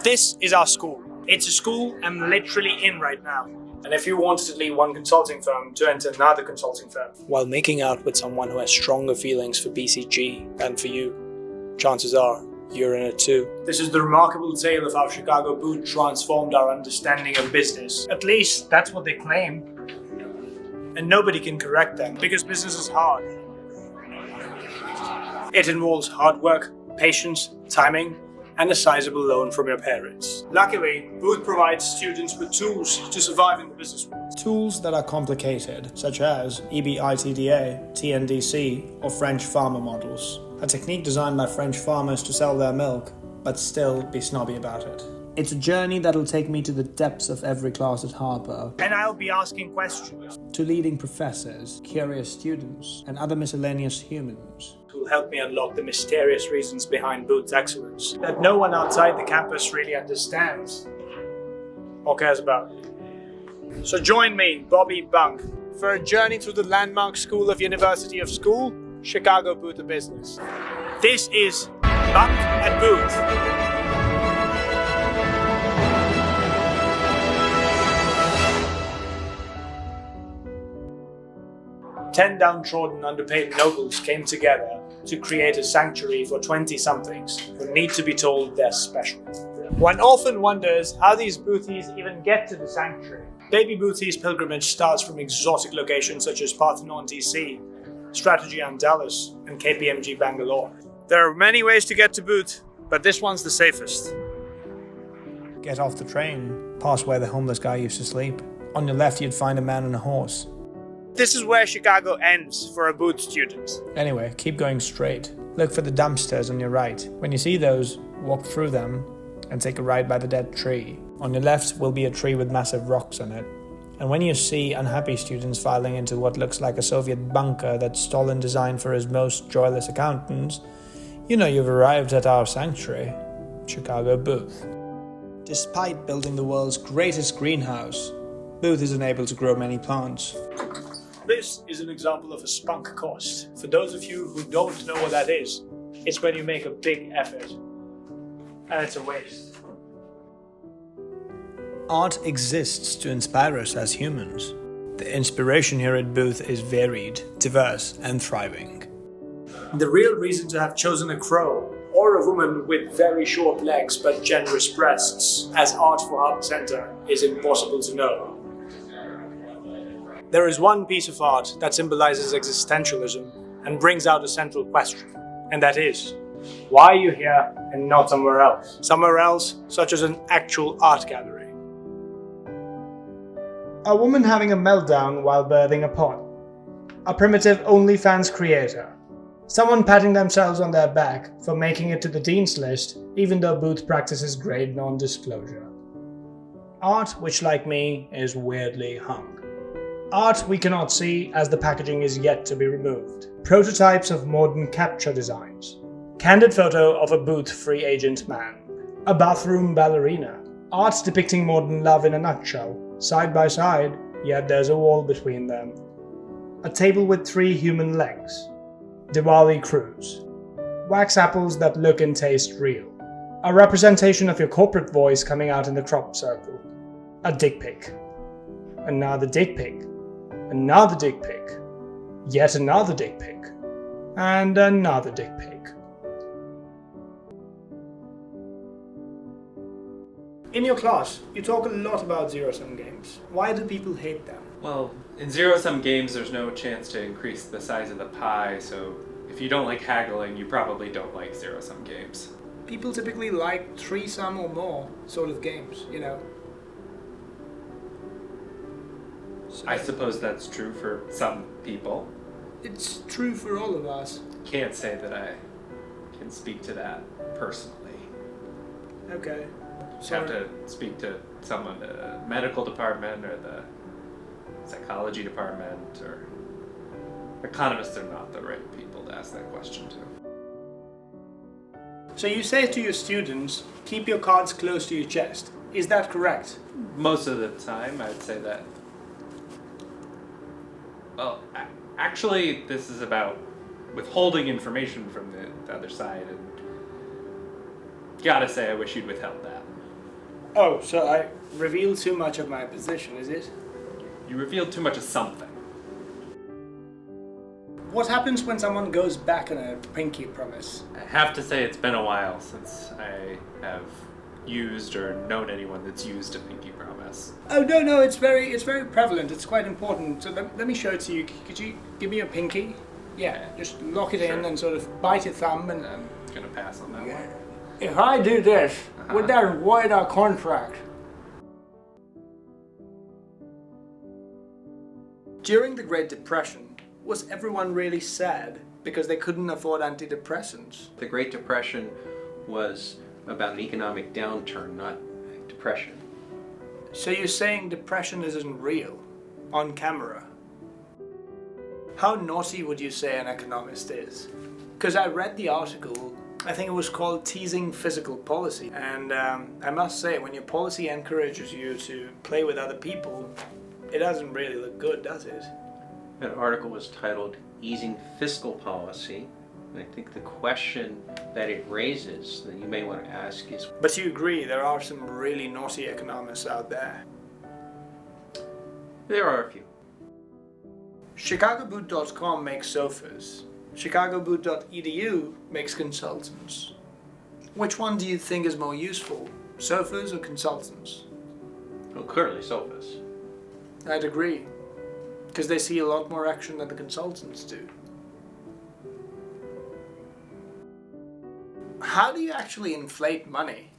This is our school. It's a school I'm literally in right now. And if you wanted to leave one consulting firm to enter another consulting firm, while making out with someone who has stronger feelings for BCG than for you, chances are you're in it too. This is the remarkable tale of how Chicago Boot transformed our understanding of business. At least that's what they claim. And nobody can correct them, because business is hard. It involves hard work, patience, timing, and a sizable loan from your parents. Luckily, Booth provides students with tools to survive in the business world. Tools that are complicated, such as EBITDA, TNDC, or French farmer models. A technique designed by French farmers to sell their milk, but still be snobby about it. It's a journey that'll take me to the depths of every class at Harper. And I'll be asking questions. To leading professors, curious students, and other miscellaneous humans. Who will help me unlock the mysterious reasons behind Booth's excellence that no one outside the campus really understands or cares about. So join me, Bobby Bunk, for a journey through the landmark school of University of School, Chicago Booth of Business. This is Bunk and Booth. 10 downtrodden, underpaid nobles came together to create a sanctuary for 20-somethings who need to be told they're special. One often wonders how these Boothies even get to the sanctuary. Baby Boothies' pilgrimage starts from exotic locations such as Parthenon, DC, Strategian Dallas, and KPMG Bangalore. There are many ways to get to Booth, but this one's the safest. Get off the train, past where the homeless guy used to sleep. On your left, you'd find a man on a horse. This is where Chicago ends for a Booth student. Anyway, keep going straight. Look for the dumpsters on your right. When you see those, walk through them and take a ride by the dead tree. On your left will be a tree with massive rocks on it. And when you see unhappy students filing into what looks like a Soviet bunker that Stalin designed for his most joyless accountants, you know you've arrived at our sanctuary, Chicago Booth. Despite building the world's greatest greenhouse, Booth isn't able to grow many plants. This is an example of a spunk cost. For those of you who don't know what that is, it's when you make a big effort and it's a waste. Art exists to inspire us as humans. The inspiration here at Booth is varied, diverse, and thriving. The real reason to have chosen a crow or a woman with very short legs but generous breasts as art for Harper Center is impossible to know. There is one piece of art that symbolizes existentialism and brings out a central question, and that is, why are you here and not somewhere else? Somewhere else, such as an actual art gallery. A woman having a meltdown while birthing a pod. A primitive OnlyFans creator. Someone patting themselves on their back for making it to the Dean's List, even though Booth practices great non-disclosure. Art which, like me, is weirdly hung. Art we cannot see as the packaging is yet to be removed. Prototypes of modern capture designs. Candid photo of a Booth free agent man. A bathroom ballerina. Art depicting modern love in a nutshell. Side by side, yet there's a wall between them. A table with 3 human legs. Diwali cruise. Wax apples that look and taste real. A representation of your corporate voice coming out in the crop circle. A dick pic. Another dick pic. Another dick pic. Yet another dick pic. And another dick pic. In your class, you talk a lot about zero-sum games. Why do people hate them? Well, in zero-sum games there's no chance to increase the size of the pie, so if you don't like haggling, you probably don't like zero-sum games. People typically like three-sum or more sort of games, you know. So I suppose that's true for some people. It's true for all of us. Can't say that I can speak to that personally. Okay. Have to speak to someone at the medical department or the psychology department, or economists are not the right people to ask that question to. So you say to your students, keep your cards close to your chest. Is that correct? Most of the time, I'd say that. Well, actually, this is about withholding information from the other side, and gotta say, I wish you'd withheld that. Oh, so I revealed too much of my position, is it? You revealed too much of something. What happens when someone goes back on a pinky promise? I have to say it's been a while since I have used or known anyone that's used a pinky promise. Oh no, it's very prevalent. It's quite important. So let me show it to you. Could you give me your pinky? Yeah, just lock it in and sort of bite your thumb and. I'm gonna pass on that one. If I do this, would that void our contract? During the Great Depression, was everyone really sad because they couldn't afford antidepressants? The Great Depression was about an economic downturn, not depression. So you're saying depression isn't real? On camera? How naughty would you say an economist is? Because I read the article, I think it was called Teasing Physical Policy, and I must say, when your policy encourages you to play with other people, it doesn't really look good, does it? That article was titled Easing Fiscal Policy, and I think the question that it raises that you may want to ask is... But you agree there are some really naughty economists out there? There are a few. ChicagoBoot.com makes sofas. ChicagoBoot.edu makes consultants. Which one do you think is more useful, sofas or consultants? Well, clearly sofas. I'd agree, because they see a lot more action than the consultants do. How do you actually inflate money?